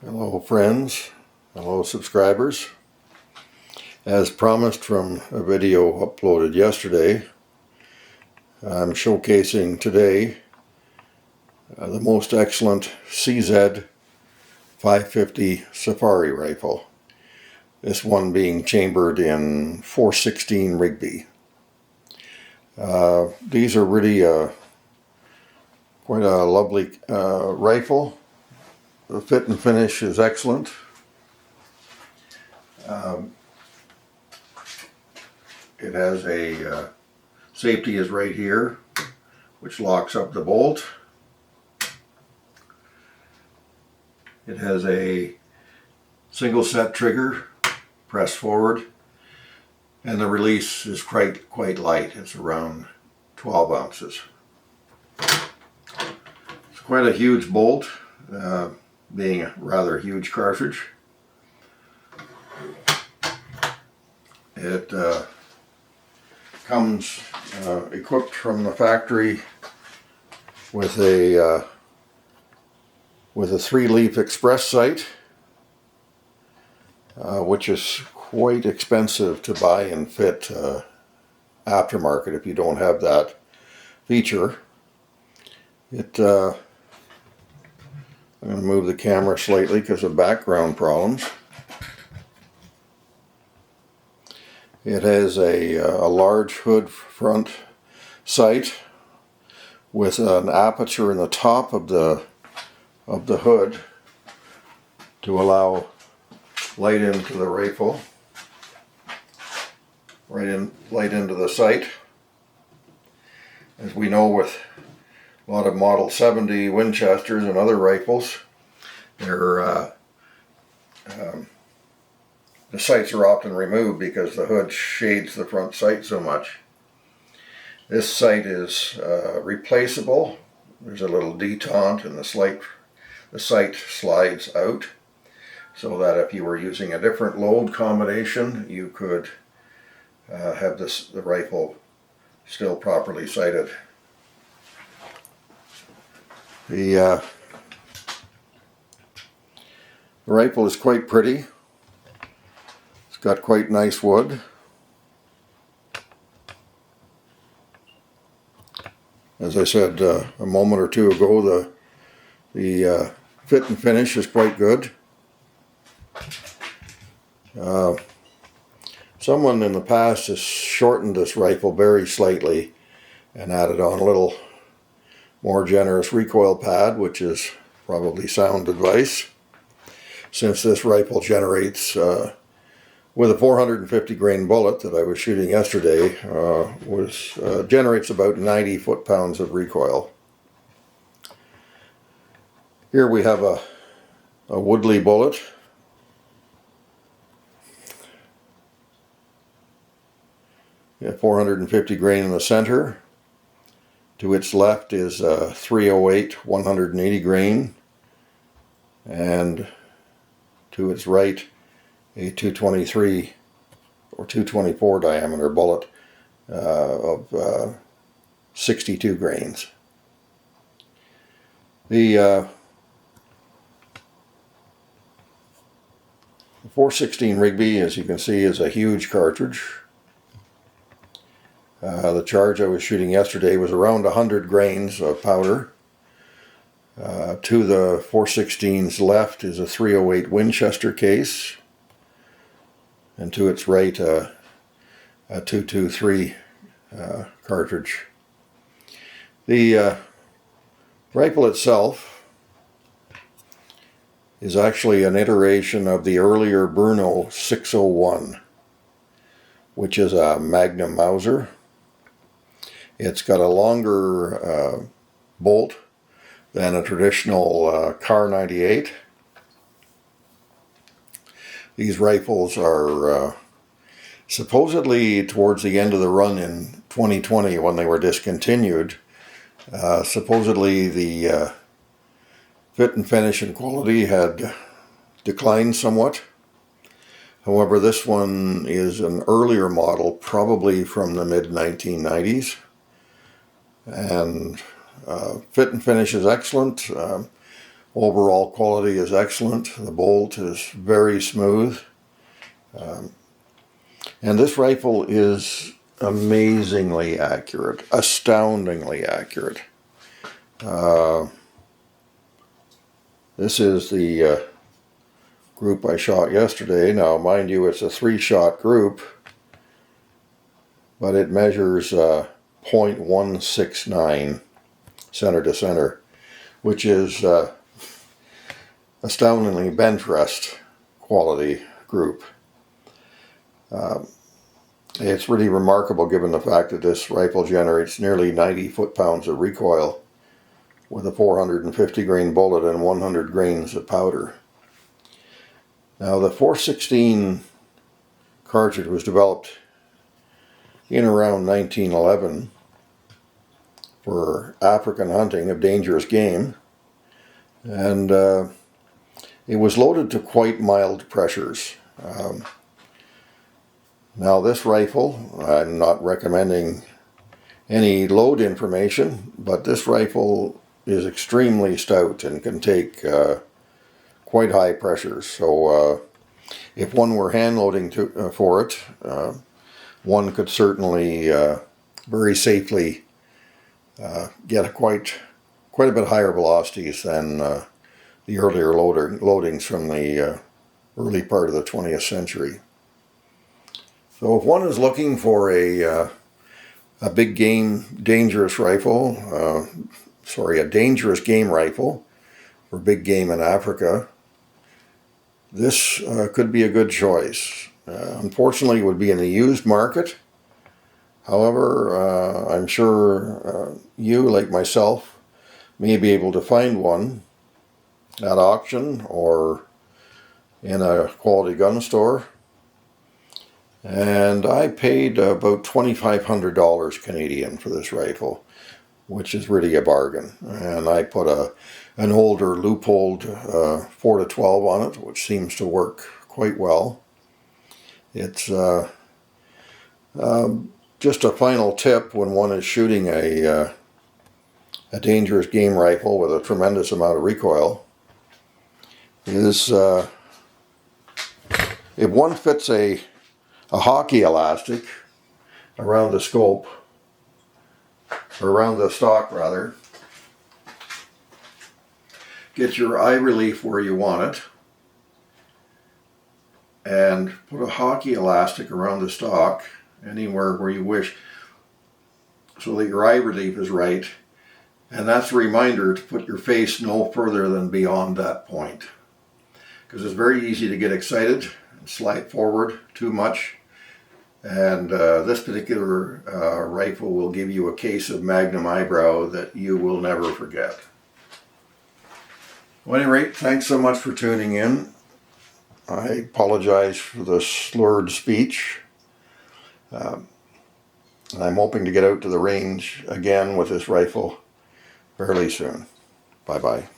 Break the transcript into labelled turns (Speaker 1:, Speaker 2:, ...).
Speaker 1: Hello friends, hello subscribers. As promised from a video uploaded yesterday, I'm showcasing today the most excellent CZ 550 Safari rifle. This one being chambered in .416 Rigby. These are really quite a lovely rifle. The fit and finish is excellent. It has a safety is right here, which locks up the bolt. It has a single set trigger, press forward, and the release is quite light. It's around 12 ounces. It's quite a huge bolt. Being a rather huge cartridge. It comes equipped from the factory with a 3-leaf express sight, which is quite expensive to buy and fit aftermarket if you don't have that feature. I'm going to move the camera slightly because of background problems. It has a large hood front sight with an aperture in the top of the hood to allow light into the rifle, light into the sight. As we know, with a lot of Model 70 Winchesters and other rifles, the sights are often removed because the hood shades the front sight so much. This sight is replaceable. There's a little detente and the sight slides out, so that if you were using a different load combination, you could have the rifle still properly sighted. The rifle is quite pretty. It's got quite nice wood. As I said a moment or two ago, the fit and finish is quite good. Someone in the past has shortened this rifle very slightly and added on a little more generous recoil pad, which is probably sound advice, since this rifle generates, with a 450 grain bullet that I was shooting yesterday, generates about 90 foot-pounds of recoil. Here we have a Woodley bullet. Yeah, 450 grain in the center. To its left is a 308 180 grain, and to its right a 223 or 224 diameter bullet of 62 grains. The .416 Rigby, as you can see, is a huge cartridge. The charge I was shooting yesterday was around 100 grains of powder. To the .416's left is a 308 Winchester case, and to its right a 223 cartridge. The rifle itself is actually an iteration of the earlier Bruno 601, which is a Magnum Mauser. It's got a longer bolt than a traditional Car 98. These rifles are supposedly towards the end of the run in 2020, when they were discontinued. Supposedly the fit and finish and quality had declined somewhat. However, this one is an earlier model, probably from the mid-1990s. And fit and finish is excellent. Overall quality is excellent. The bolt is very smooth. And this rifle is amazingly accurate, astoundingly accurate. This is the group I shot yesterday. Now, mind you, it's a 3-shot group, but it measures .169 center to center, which is astoundingly bench rest quality group. It's really remarkable given the fact that this rifle generates nearly 90 foot-pounds of recoil with a 450 grain bullet and 100 grains of powder. Now, the 416 cartridge was developed in around 1911 for African hunting of dangerous game, and it was loaded to quite mild pressures. Now, this rifle, I'm not recommending any load information, but this rifle is extremely stout and can take quite high pressures. So if one were hand loading for it, one could certainly very safely get quite a bit higher velocities than the earlier loadings from the early part of the 20th century. So if one is looking for a big game dangerous rifle, a dangerous game rifle for big game in Africa, this could be a good choice. Unfortunately, it would be in the used market. However, I'm sure you, like myself, may be able to find one at auction or in a quality gun store. And I paid about $2,500 Canadian for this rifle, which is really a bargain. And I put an older loopholed 4-12 on it, which seems to work quite well. It's just a final tip when one is shooting a dangerous game rifle with a tremendous amount of recoil is if one fits a hockey elastic around the scope, or around the stock rather, get your eye relief where you want it, and put a hockey elastic around the stock anywhere where you wish so that your eye relief is right, and that's a reminder to put your face no further than beyond that point, because it's very easy to get excited and slide forward too much, and this particular rifle will give you a case of Magnum eyebrow that you will never forget. Well, at any rate, thanks so much for tuning in. I apologize for the slurred speech. I'm hoping to get out to the range again with this rifle fairly soon. Bye-bye.